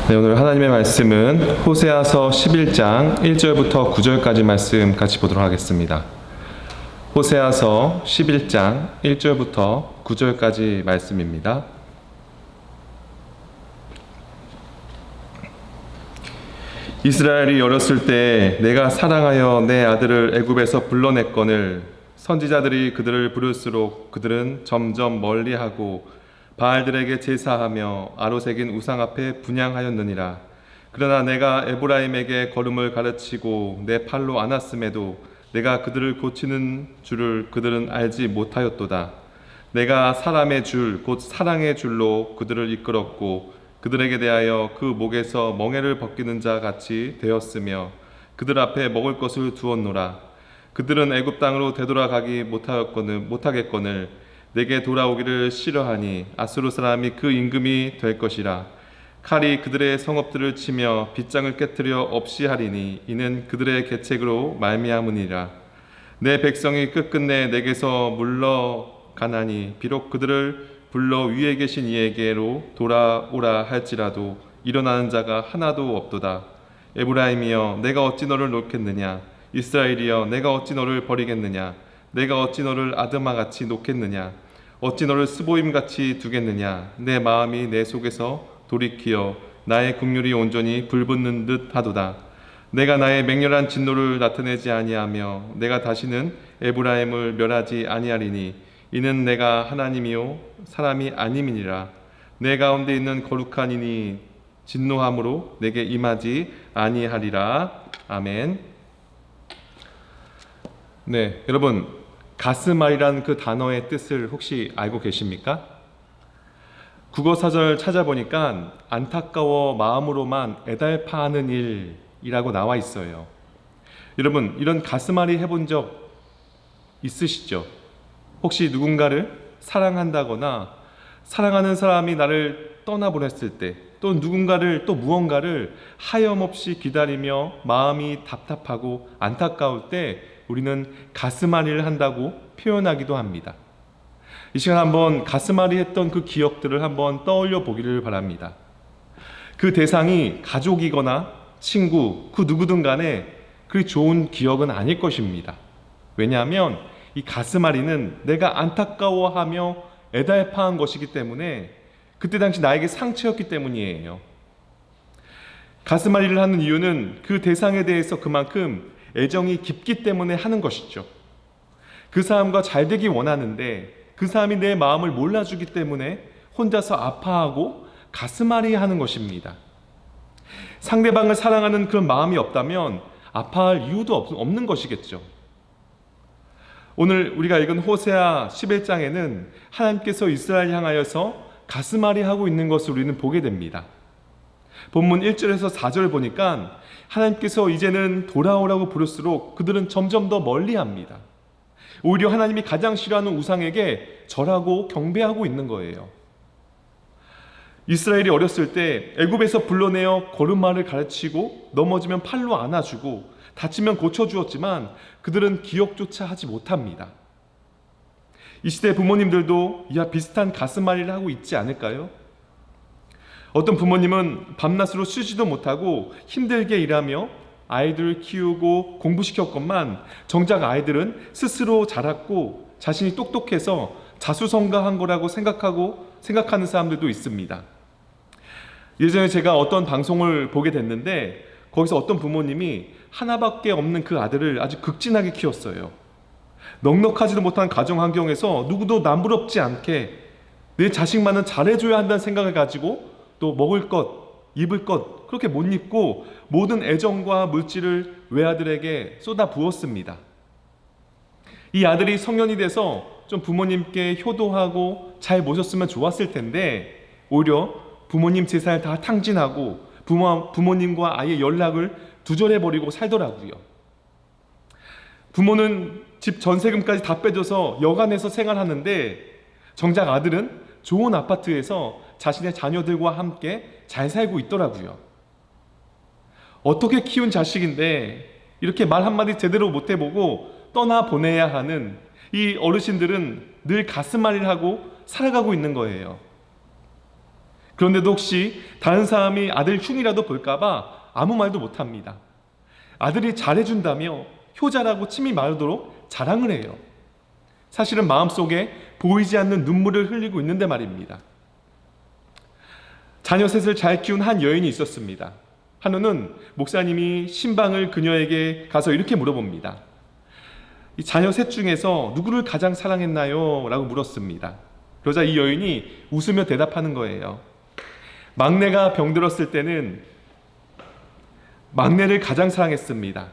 네, 오늘 하나님의 말씀은 호세아서 11장 1절부터 9절까지 말씀 같이 보도록 하겠습니다. 호세아서 11장 1절부터 9절까지 말씀입니다. 이스라엘이 어렸을 때 내가 사랑하여 내 아들을 애굽에서 불러냈거늘 선지자들이 그들을 부를수록 그들은 점점 멀리하고 바알들에게 제사하며 아로새긴 우상 앞에 분향하였느니라. 그러나 내가 에브라임에게 걸음을 가르치고 내 팔로 안았음에도 내가 그들을 고치는 줄을 그들은 알지 못하였도다. 내가 사람의 줄 곧 사랑의 줄로 그들을 이끌었고 그들에게 대하여 그 목에서 멍에를 벗기는 자 같이 되었으며 그들 앞에 먹을 것을 두었노라. 그들은 애굽 땅으로 되돌아가기 못하겠거늘 내게 돌아오기를 싫어하니 아수르 사람이 그 임금이 될 것이라. 칼이 그들의 성읍들을 치며 빗장을 깨뜨려 없이 하리니 이는 그들의 계책으로 말미암으니라. 내 백성이 끝끝내 내게서 물러가나니 비록 그들을 불러 위에 계신 이에게로 돌아오라 할지라도 일어나는 자가 하나도 없도다. 에브라임이여 내가 어찌 너를 놓겠느냐. 이스라엘이여 내가 어찌 너를 버리겠느냐. 내가 어찌 너를 아드마같이 놓겠느냐. 어찌 너를 스보임같이 두겠느냐. 내 마음이 내 속에서 돌이키어 나의 국률이 온전히 불붙는 듯 하도다. 내가 나의 맹렬한 진노를 나타내지 아니하며 내가 다시는 에브라임을 멸하지 아니하리니 이는 내가 하나님이요 사람이 아님이니라. 내 가운데 있는 거룩한 이니 진노함으로 내게 임하지 아니하리라. 아멘. 네, 여러분, 가스말이란 그 단어의 뜻을 혹시 알고 계십니까? 국어사전을 찾아보니까 안타까워 마음으로만 애달파하는 일이라고 나와 있어요. 여러분, 이런 가스말이 해본 적 있으시죠? 혹시 누군가를 사랑한다거나 사랑하는 사람이 나를 떠나보냈을 때, 또 누군가를 또 무언가를 하염없이 기다리며 마음이 답답하고 안타까울 때 우리는 가스말이를 한다고 표현하기도 합니다. 이 시간 한번 가스말이 했던 그 기억들을 한번 떠올려 보기를 바랍니다. 그 대상이 가족이거나 친구, 그 누구든 간에 그리 좋은 기억은 아닐 것입니다. 왜냐하면 이 가스말이는 내가 안타까워하며 애달파한 것이기 때문에 그때 당시 나에게 상처였기 때문이에요. 가스말이를 하는 이유는 그 대상에 대해서 그만큼 애정이 깊기 때문에 하는 것이죠. 그 사람과 잘 되기 원하는데 그 사람이 내 마음을 몰라주기 때문에 혼자서 아파하고 가슴앓이 하는 것입니다. 상대방을 사랑하는 그런 마음이 없다면 아파할 이유도 없는 것이겠죠. 오늘 우리가 읽은 호세아 11장에는 하나님께서 이스라엘 향하여서 가슴앓이 하고 있는 것을 우리는 보게 됩니다. 본문 1절에서 4절을 보니까 하나님께서 이제는 돌아오라고 부를수록 그들은 점점 더 멀리합니다. 오히려 하나님이 가장 싫어하는 우상에게 절하고 경배하고 있는 거예요. 이스라엘이 어렸을 때 애굽에서 불러내어 걸음마를 가르치고 넘어지면 팔로 안아주고 다치면 고쳐주었지만 그들은 기억조차 하지 못합니다. 이 시대 부모님들도 이와 비슷한 가슴앓이를 하고 있지 않을까요? 어떤 부모님은 밤낮으로 쉬지도 못하고 힘들게 일하며 아이들을 키우고 공부시켰건만 정작 아이들은 스스로 자랐고 자신이 똑똑해서 자수성가한 거라고 생각하는 사람들도 있습니다. 예전에 제가 어떤 방송을 보게 됐는데 거기서 어떤 부모님이 하나밖에 없는 그 아들을 아주 극진하게 키웠어요. 넉넉하지도 못한 가정 환경에서 누구도 남부럽지 않게 내 자식만은 잘해줘야 한다는 생각을 가지고 또 먹을 것, 입을 것 그렇게 못 입고 모든 애정과 물질을 외아들에게 쏟아 부었습니다. 이 아들이 성년이 돼서 좀 부모님께 효도하고 잘 모셨으면 좋았을 텐데 오히려 부모님 재산을 다 탕진하고 부모님과 아예 연락을 두절해버리고 살더라고요. 부모는 집 전세금까지 다 빼줘서 여간해서 생활하는데 정작 아들은 좋은 아파트에서 자신의 자녀들과 함께 잘 살고 있더라고요. 어떻게 키운 자식인데 이렇게 말 한마디 제대로 못 해보고 떠나보내야 하는 이 어르신들은 늘 가슴앓이를 하고 살아가고 있는 거예요. 그런데도 혹시 다른 사람이 아들 흉이라도 볼까봐 아무 말도 못합니다. 아들이 잘해준다며 효자라고 침이 마르도록 자랑을 해요. 사실은 마음속에 보이지 않는 눈물을 흘리고 있는데 말입니다. 자녀 셋을 잘 키운 한 여인이 있었습니다. 한우는 목사님이 신방을 그녀에게 가서 이렇게 물어봅니다. 이 자녀 셋 중에서 누구를 가장 사랑했나요? 라고 물었습니다. 그러자 이 여인이 웃으며 대답하는 거예요. 막내가 병들었을 때는 막내를 가장 사랑했습니다.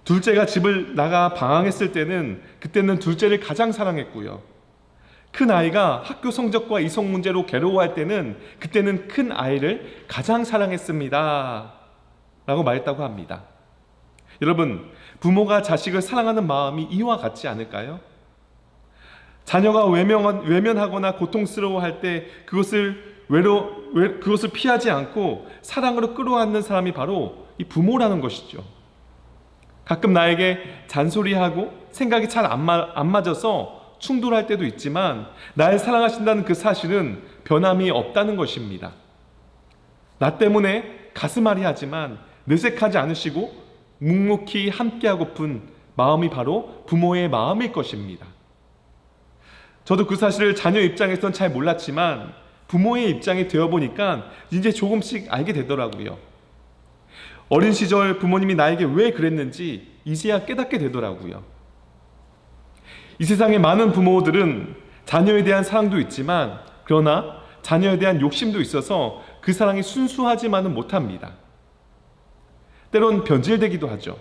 둘째가 집을 나가 방황했을 때는 그때는 둘째를 가장 사랑했고요. 큰 아이가 학교 성적과 이성 문제로 괴로워할 때는 그때는 큰 아이를 가장 사랑했습니다. 라고 말했다고 합니다. 여러분, 부모가 자식을 사랑하는 마음이 이와 같지 않을까요? 자녀가 외면하거나 고통스러워할 때 그것을 피하지 않고 사랑으로 끌어안는 사람이 바로 이 부모라는 것이죠. 가끔 나에게 잔소리하고 생각이 잘 안 맞아서 충돌할 때도 있지만 날 사랑하신다는 그 사실은 변함이 없다는 것입니다. 나 때문에 가슴앓이 하지만 내색하지 않으시고 묵묵히 함께하고픈 마음이 바로 부모의 마음일 것입니다. 저도 그 사실을 자녀 입장에선 잘 몰랐지만 부모의 입장이 되어보니까 이제 조금씩 알게 되더라고요. 어린 시절 부모님이 나에게 왜 그랬는지 이제야 깨닫게 되더라고요. 이 세상의 많은 부모들은 자녀에 대한 사랑도 있지만 그러나 자녀에 대한 욕심도 있어서 그 사랑이 순수하지만은 못합니다. 때론 변질되기도 하죠.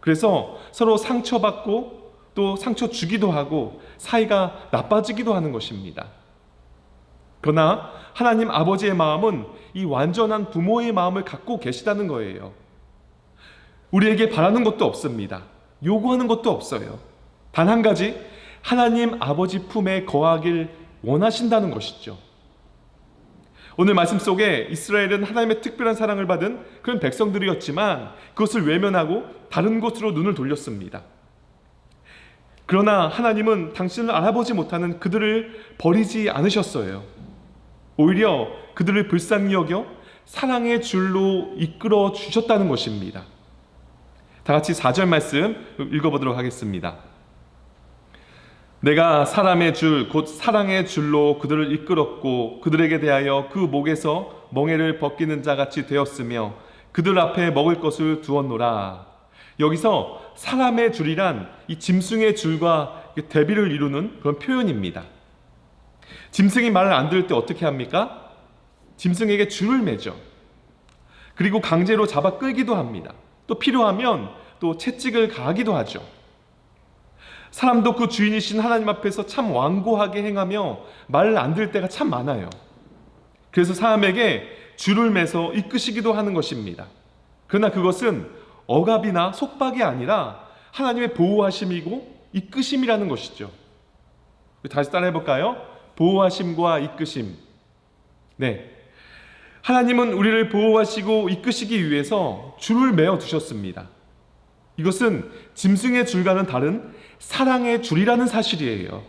그래서 서로 상처받고 또 상처 주기도 하고 사이가 나빠지기도 하는 것입니다. 그러나 하나님 아버지의 마음은 이 완전한 부모의 마음을 갖고 계시다는 거예요. 우리에게 바라는 것도 없습니다. 요구하는 것도 없어요. 단 한 가지, 하나님 아버지 품에 거하길 원하신다는 것이죠. 오늘 말씀 속에 이스라엘은 하나님의 특별한 사랑을 받은 그런 백성들이었지만 그것을 외면하고 다른 곳으로 눈을 돌렸습니다. 그러나 하나님은 당신을 알아보지 못하는 그들을 버리지 않으셨어요. 오히려 그들을 불쌍히 여겨 사랑의 줄로 이끌어 주셨다는 것입니다. 다 같이 4절 말씀 읽어보도록 하겠습니다. 내가 사람의 줄 곧 사랑의 줄로 그들을 이끌었고 그들에게 대하여 그 목에서 멍에를 벗기는 자같이 되었으며 그들 앞에 먹을 것을 두었노라. 여기서 사람의 줄이란 이 짐승의 줄과 대비를 이루는 그런 표현입니다. 짐승이 말을 안 들을 때 어떻게 합니까? 짐승에게 줄을 매죠. 그리고 강제로 잡아 끌기도 합니다. 또 필요하면 또 채찍을 가하기도 하죠. 사람도 그 주인이신 하나님 앞에서 참 완고하게 행하며 말을 안 들을 때가 참 많아요. 그래서 사람에게 줄을 매서 이끄시기도 하는 것입니다. 그러나 그것은 억압이나 속박이 아니라 하나님의 보호하심이고 이끄심이라는 것이죠. 다시 따라해 볼까요? 보호하심과 이끄심. 네, 하나님은 우리를 보호하시고 이끄시기 위해서 줄을 매어 두셨습니다. 이것은 짐승의 줄과는 다른 사랑의 줄이라는 사실이에요.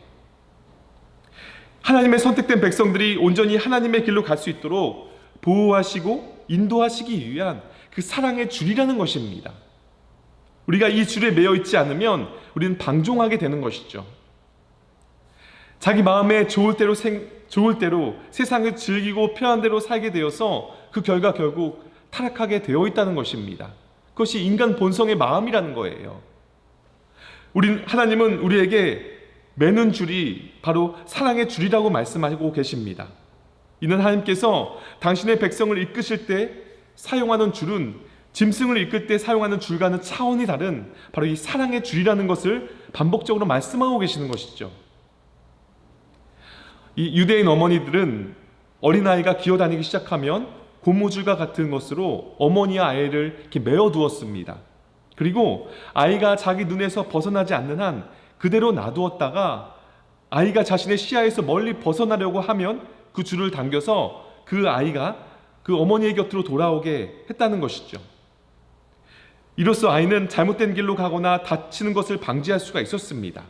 하나님의 선택된 백성들이 온전히 하나님의 길로 갈 수 있도록 보호하시고 인도하시기 위한 그 사랑의 줄이라는 것입니다. 우리가 이 줄에 매여 있지 않으면 우리는 방종하게 되는 것이죠. 자기 마음에 좋을 대로 세상을 즐기고 편한 대로 살게 되어서 그 결과 결국 타락하게 되어 있다는 것입니다. 그것이 인간 본성의 마음이라는 거예요. 하나님은 우리에게 매는 줄이 바로 사랑의 줄이라고 말씀하고 계십니다. 이는 하나님께서 당신의 백성을 이끄실 때 사용하는 줄은 짐승을 이끌 때 사용하는 줄과는 차원이 다른 바로 이 사랑의 줄이라는 것을 반복적으로 말씀하고 계시는 것이죠. 이 유대인 어머니들은 어린아이가 기어다니기 시작하면 고무줄과 같은 것으로 어머니와 아이를 이렇게 메어 두었습니다. 그리고 아이가 자기 눈에서 벗어나지 않는 한 그대로 놔두었다가 아이가 자신의 시야에서 멀리 벗어나려고 하면 그 줄을 당겨서 그 아이가 그 어머니의 곁으로 돌아오게 했다는 것이죠. 이로써 아이는 잘못된 길로 가거나 다치는 것을 방지할 수가 있었습니다.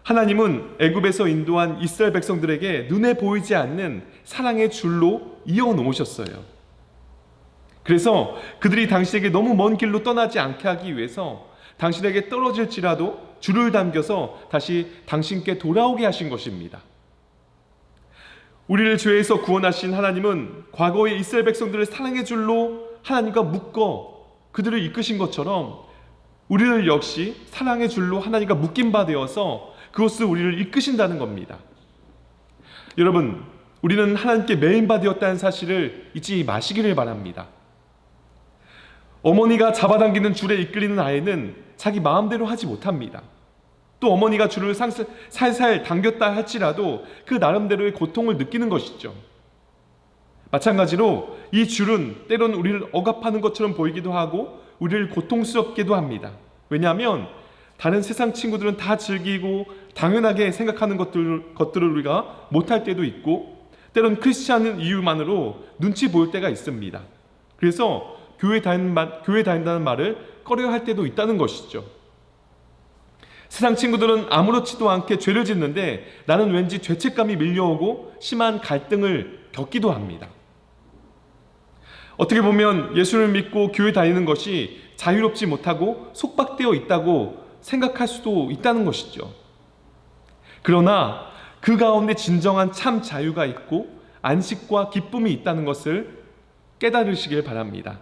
하나님은 애굽에서 인도한 이스라엘 백성들에게 눈에 보이지 않는 사랑의 줄로 이어 놓으셨어요. 그래서 그들이 당신에게 너무 먼 길로 떠나지 않게 하기 위해서 당신에게 떨어질지라도 줄을 당겨서 다시 당신께 돌아오게 하신 것입니다. 우리를 죄에서 구원하신 하나님은 과거의 이스라엘 백성들을 사랑의 줄로 하나님과 묶어 그들을 이끄신 것처럼 우리를 역시 사랑의 줄로 하나님과 묶인 바 되어서 그것을 우리를 이끄신다는 겁니다. 여러분, 우리는 하나님께 매인 바 되었다는 사실을 잊지 마시기를 바랍니다. 어머니가 잡아당기는 줄에 이끌리는 아이는 자기 마음대로 하지 못합니다. 또 어머니가 줄을 살살 당겼다 할지라도 그 나름대로의 고통을 느끼는 것이죠. 마찬가지로 이 줄은 때론 우리를 억압하는 것처럼 보이기도 하고 우리를 고통스럽게도 합니다. 왜냐하면 다른 세상 친구들은 다 즐기고 당연하게 생각하는 것들을 우리가 못할 때도 있고 때론 크리스찬인 이유만으로 눈치 보일 때가 있습니다. 그래서 교회 다닌다는 말을 꺼려할 때도 있다는 것이죠. 세상 친구들은 아무렇지도 않게 죄를 짓는데 나는 왠지 죄책감이 밀려오고 심한 갈등을 겪기도 합니다. 어떻게 보면 예수를 믿고 교회 다니는 것이 자유롭지 못하고 속박되어 있다고 생각할 수도 있다는 것이죠. 그러나 그 가운데 진정한 참 자유가 있고 안식과 기쁨이 있다는 것을 깨달으시길 바랍니다.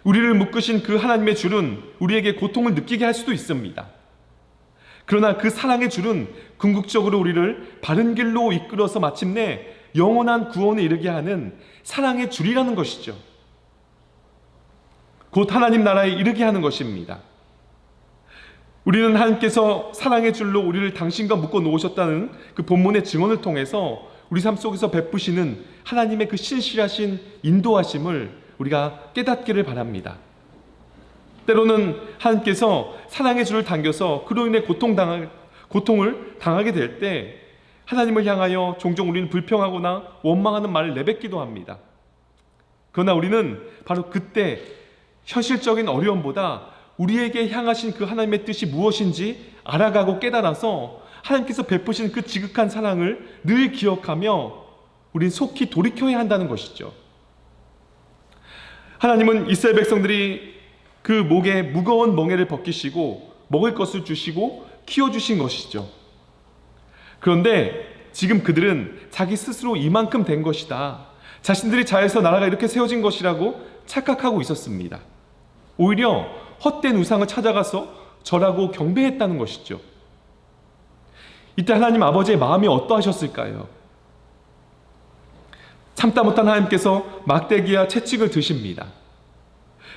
우리를 묶으신 그 하나님의 줄은 우리에게 고통을 느끼게 할 수도 있습니다. 그러나 그 사랑의 줄은 궁극적으로 우리를 바른 길로 이끌어서 마침내 영원한 구원에 이르게 하는 사랑의 줄이라는 것이죠. 곧 하나님 나라에 이르게 하는 것입니다. 우리는 하나님께서 사랑의 줄로 우리를 당신과 묶어 놓으셨다는 그 본문의 증언을 통해서 우리 삶 속에서 베푸시는 하나님의 그 신실하신 인도하심을 우리가 깨닫기를 바랍니다. 때로는 하나님께서 사랑의 줄을 당겨서 그로 인해 고통을 당하게 될 때 하나님을 향하여 종종 우리는 불평하거나 원망하는 말을 내뱉기도 합니다. 그러나 우리는 바로 그때 현실적인 어려움보다 우리에게 향하신 그 하나님의 뜻이 무엇인지 알아가고 깨달아서 하나님께서 베푸신 그 지극한 사랑을 늘 기억하며 우린 속히 돌이켜야 한다는 것이죠. 하나님은 이스라엘 백성들이 그 목에 무거운 멍에를 벗기시고 먹을 것을 주시고 키워주신 것이죠. 그런데 지금 그들은 자기 스스로 이만큼 된 것이다, 자신들이 잘해서 나라가 이렇게 세워진 것이라고 착각하고 있었습니다. 오히려 헛된 우상을 찾아가서 절하고 경배했다는 것이죠. 이때 하나님 아버지의 마음이 어떠하셨을까요? 참다 못한 하나님께서 막대기와 채찍을 드십니다.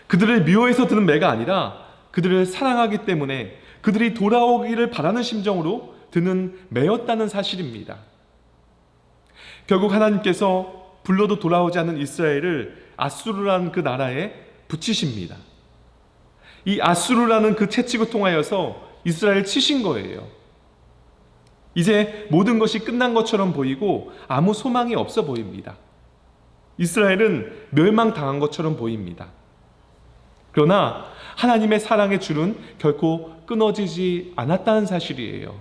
그들을 미워해서 드는 매가 아니라 그들을 사랑하기 때문에 그들이 돌아오기를 바라는 심정으로 드는 매였다는 사실입니다. 결국 하나님께서 불러도 돌아오지 않는 이스라엘을 아수르라는 그 나라에 붙이십니다. 이 아수르라는 그 채찍을 통하여서 이스라엘을 치신 거예요. 이제 모든 것이 끝난 것처럼 보이고 아무 소망이 없어 보입니다. 이스라엘은 멸망당한 것처럼 보입니다. 그러나 하나님의 사랑의 줄은 결코 끊어지지 않았다는 사실이에요.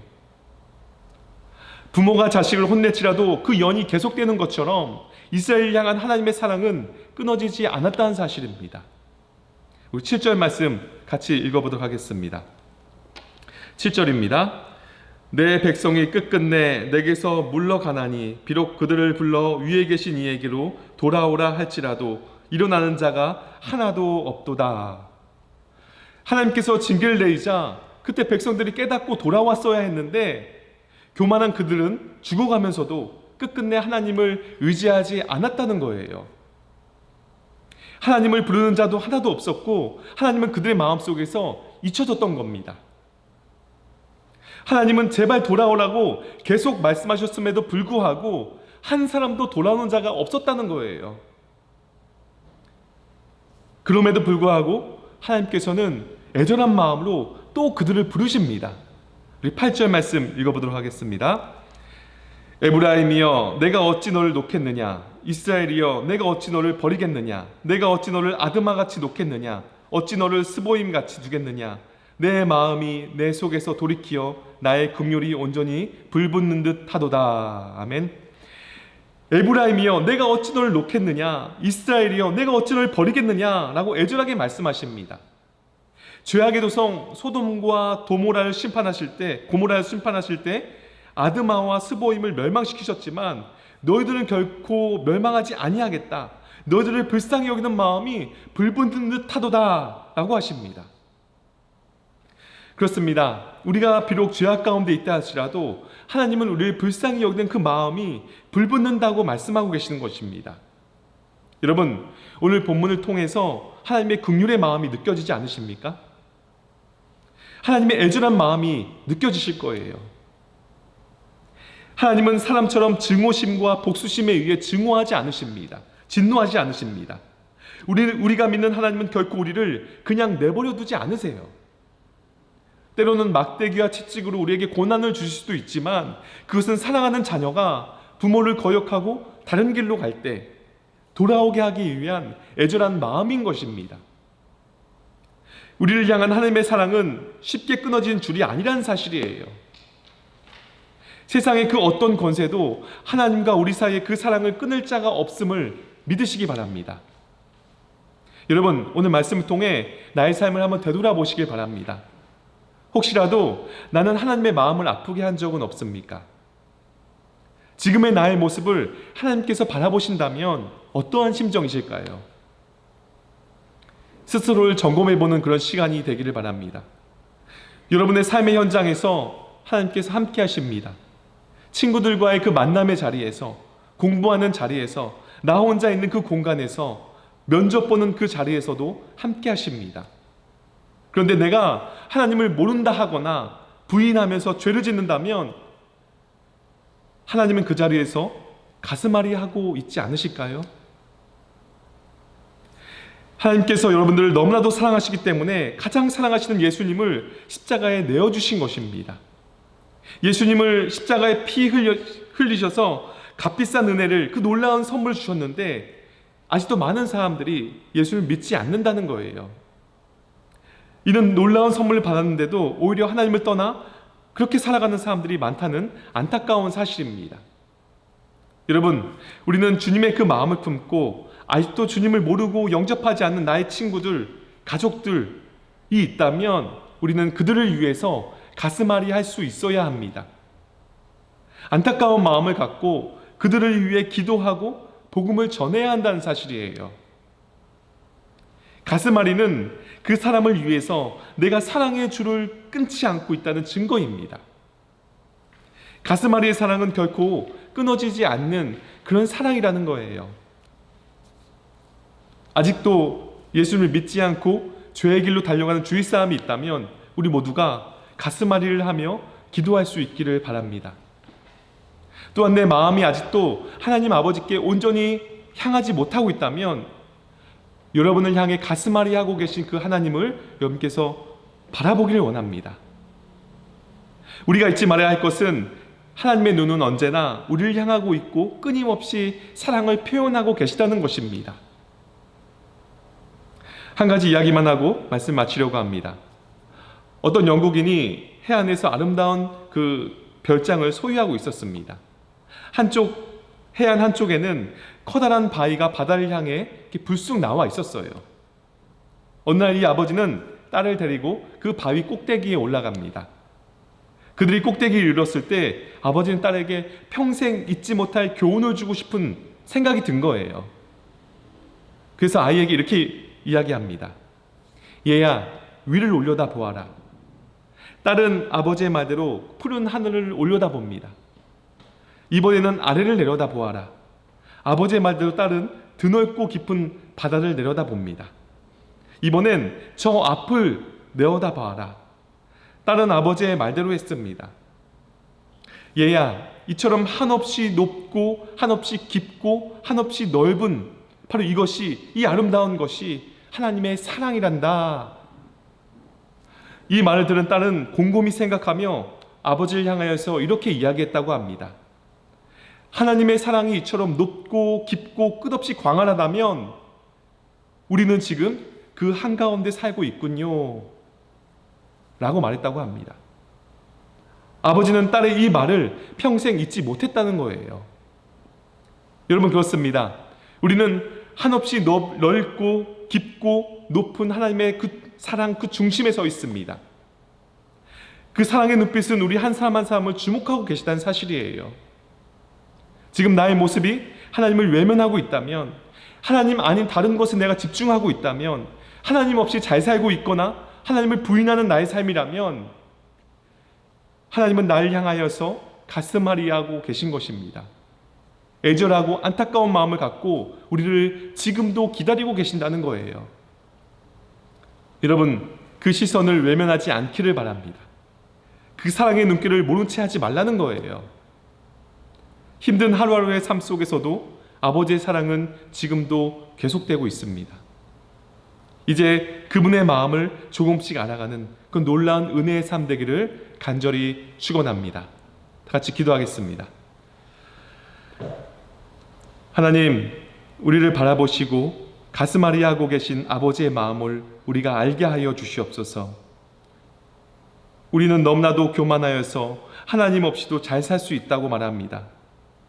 부모가 자식을 혼낼지라도 그 연이 계속되는 것처럼 이스라엘을 향한 하나님의 사랑은 끊어지지 않았다는 사실입니다. 우리 7절 말씀 같이 읽어보도록 하겠습니다. 7절입니다. 내 백성이 끝끝내 내게서 물러가나니 비록 그들을 불러 위에 계신 이에게로 돌아오라 할지라도 일어나는 자가 하나도 없도다. 하나님께서 징계를 내리자 그때 백성들이 깨닫고 돌아왔어야 했는데 교만한 그들은 죽어가면서도 끝끝내 하나님을 의지하지 않았다는 거예요. 하나님을 부르는 자도 하나도 없었고 하나님은 그들의 마음속에서 잊혀졌던 겁니다. 하나님은 제발 돌아오라고 계속 말씀하셨음에도 불구하고 한 사람도 돌아오는 자가 없었다는 거예요. 그럼에도 불구하고 하나님께서는 애절한 마음으로 또 그들을 부르십니다. 우리 8절 말씀 읽어보도록 하겠습니다. 에브라임이여 내가 어찌 너를 놓겠느냐, 이스라엘이여 내가 어찌 너를 버리겠느냐, 내가 어찌 너를 아드마같이 놓겠느냐, 어찌 너를 스보임같이 두겠느냐, 내 마음이 내 속에서 돌이키어 나의 긍휼이 온전히 불붙는 듯 하도다. 아멘. 에브라임이여 내가 어찌 너를 놓겠느냐, 이스라엘이여 내가 어찌 너를 버리겠느냐 라고 애절하게 말씀하십니다. 죄악의 도성 소돔과 고모라를 심판하실 때 아드마와 스보임을 멸망시키셨지만 너희들은 결코 멸망하지 아니하겠다, 너희들을 불쌍히 여기는 마음이 불붙는 듯 하도다 라고 하십니다. 그렇습니다. 우리가 비록 죄악 가운데 있다 할지라도 하나님은 우리를 불쌍히 여기는 그 마음이 불붙는다고 말씀하고 계시는 것입니다. 여러분, 오늘 본문을 통해서 하나님의 긍휼의 마음이 느껴지지 않으십니까? 하나님의 애절한 마음이 느껴지실 거예요. 하나님은 사람처럼 증오심과 복수심에 의해 증오하지 않으십니다. 진노하지 않으십니다. 우리가 믿는 하나님은 결코 우리를 그냥 내버려 두지 않으세요. 때로는 막대기와 채찍으로 우리에게 고난을 주실 수도 있지만 그것은 사랑하는 자녀가 부모를 거역하고 다른 길로 갈 때 돌아오게 하기 위한 애절한 마음인 것입니다. 우리를 향한 하나님의 사랑은 쉽게 끊어지는 줄이 아니라는 사실이에요. 세상의 그 어떤 권세도 하나님과 우리 사이에 그 사랑을 끊을 자가 없음을 믿으시기 바랍니다. 여러분, 오늘 말씀을 통해 나의 삶을 한번 되돌아보시길 바랍니다. 혹시라도 나는 하나님의 마음을 아프게 한 적은 없습니까? 지금의 나의 모습을 하나님께서 바라보신다면 어떠한 심정이실까요? 스스로를 점검해보는 그런 시간이 되기를 바랍니다. 여러분의 삶의 현장에서 하나님께서 함께 하십니다. 친구들과의 그 만남의 자리에서, 공부하는 자리에서, 나 혼자 있는 그 공간에서, 면접 보는 그 자리에서도 함께 하십니다. 그런데 내가 하나님을 모른다 하거나 부인하면서 죄를 짓는다면 하나님은 그 자리에서 가슴앓이 하고 있지 않으실까요? 하나님께서 여러분들을 너무나도 사랑하시기 때문에 가장 사랑하시는 예수님을 십자가에 내어주신 것입니다. 예수님을 십자가에 피 흘리셔서 값비싼 은혜를, 그 놀라운 선물을 주셨는데 아직도 많은 사람들이 예수를 믿지 않는다는 거예요. 이런 놀라운 선물을 받았는데도 오히려 하나님을 떠나 그렇게 살아가는 사람들이 많다는 안타까운 사실입니다. 여러분, 우리는 주님의 그 마음을 품고 아직도 주님을 모르고 영접하지 않는 나의 친구들, 가족들이 있다면 우리는 그들을 위해서 가슴앓이 할 수 있어야 합니다. 안타까운 마음을 갖고 그들을 위해 기도하고 복음을 전해야 한다는 사실이에요. 가슴앓이는 그 사람을 위해서 내가 사랑의 줄을 끊지 않고 있다는 증거입니다. 가슴앓이의 사랑은 결코 끊어지지 않는 그런 사랑이라는 거예요. 아직도 예수를 믿지 않고 죄의 길로 달려가는 주위 사람이 있다면 우리 모두가 가슴앓이를 하며 기도할 수 있기를 바랍니다. 또한 내 마음이 아직도 하나님 아버지께 온전히 향하지 못하고 있다면 여러분을 향해 가슴앓이 하고 계신 그 하나님을 여러분께서 바라보기를 원합니다. 우리가 잊지 말아야 할 것은 하나님의 눈은 언제나 우리를 향하고 있고 끊임없이 사랑을 표현하고 계시다는 것입니다. 한 가지 이야기만 하고 말씀 마치려고 합니다. 어떤 영국인이 해안에서 아름다운 그 별장을 소유하고 있었습니다. 해안 한쪽에는 커다란 바위가 바다를 향해 이렇게 불쑥 나와 있었어요. 어느 날 이 아버지는 딸을 데리고 그 바위 꼭대기에 올라갑니다. 그들이 꼭대기에 이르렀을 때 아버지는 딸에게 평생 잊지 못할 교훈을 주고 싶은 생각이 든 거예요. 그래서 아이에게 이렇게 이야기합니다. 얘야, 위를 올려다 보아라. 딸은 아버지의 말대로 푸른 하늘을 올려다 봅니다. 이번에는 아래를 내려다 보아라. 아버지의 말대로 딸은 드넓고 깊은 바다를 내려다 봅니다. 이번엔 저 앞을 내어다 봐라. 딸은 아버지의 말대로 했습니다. 얘야, 이처럼 한없이 높고 한없이 깊고 한없이 넓은 바로 이것이, 이 아름다운 것이 하나님의 사랑이란다. 이 말을 들은 딸은 곰곰이 생각하며 아버지를 향하여서 이렇게 이야기했다고 합니다. 하나님의 사랑이 이처럼 높고 깊고 끝없이 광활하다면 우리는 지금 그 한가운데 살고 있군요 라고 말했다고 합니다. 아버지는 딸의 이 말을 평생 잊지 못했다는 거예요. 여러분, 그렇습니다. 우리는 한없이 넓고 깊고 높은 하나님의 그 사랑 그 중심에 서 있습니다. 그 사랑의 눈빛은 우리 한 사람 한 사람을 주목하고 계시다는 사실이에요. 지금 나의 모습이 하나님을 외면하고 있다면, 하나님 아닌 다른 것에 내가 집중하고 있다면, 하나님 없이 잘 살고 있거나 하나님을 부인하는 나의 삶이라면 하나님은 나를 향하여서 가슴앓이하고 계신 것입니다. 애절하고 안타까운 마음을 갖고 우리를 지금도 기다리고 계신다는 거예요. 여러분, 그 시선을 외면하지 않기를 바랍니다. 그 사랑의 눈길을 모른 채 하지 말라는 거예요. 힘든 하루하루의 삶 속에서도 아버지의 사랑은 지금도 계속되고 있습니다. 이제 그분의 마음을 조금씩 알아가는 그 놀라운 은혜의 삶 되기를 간절히 축원합니다. 다 같이 기도하겠습니다. 하나님, 우리를 바라보시고 가슴앓이 하고 계신 아버지의 마음을 우리가 알게 하여 주시옵소서. 우리는 너무나도 교만하여서 하나님 없이도 잘 살 수 있다고 말합니다.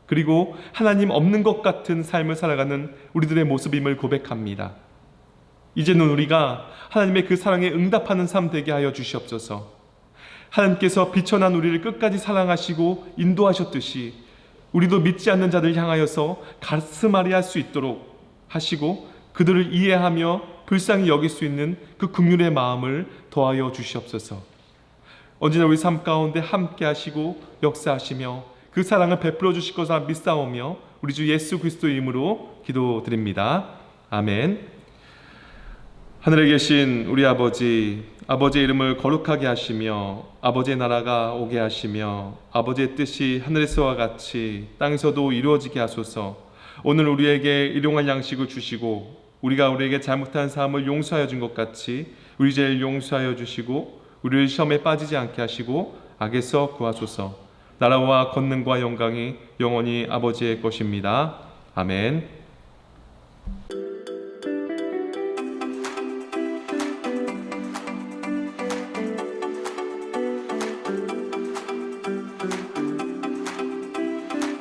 그리고 하나님 없는 것 같은 삶을 살아가는 우리들의 모습임을 고백합니다. 이제는 우리가 하나님의 그 사랑에 응답하는 삶 되게 하여 주시옵소서. 하나님께서 비천한 우리를 끝까지 사랑하시고 인도하셨듯이 우리도 믿지 않는 자들 향하여서 가슴 아리할 수 있도록 하시고 그들을 이해하며 불쌍히 여길 수 있는 그 긍휼의 마음을 더하여 주시옵소서. 언제나 우리 삶 가운데 함께 하시고 역사하시며 그 사랑을 베풀어 주실 것을 믿사오며 우리 주 예수 그리스도의 이름으로 기도드립니다. 아멘. 하늘에 계신 우리 아버지, 아버지의 이름을 거룩하게 하시며 아버지의 나라가 오게 하시며 아버지의 뜻이 하늘에서와 같이 땅에서도 이루어지게 하소서. 오늘 우리에게 일용할 양식을 주시고 우리가 우리에게 잘못한 사함을 용서하여 준 것 같이 우리 죄를 용서하여 주시고 우리를 시험에 빠지지 않게 하시고 악에서 구하소서. 나라와 권능과 영광이 영원히 아버지의 것입니다. 아멘.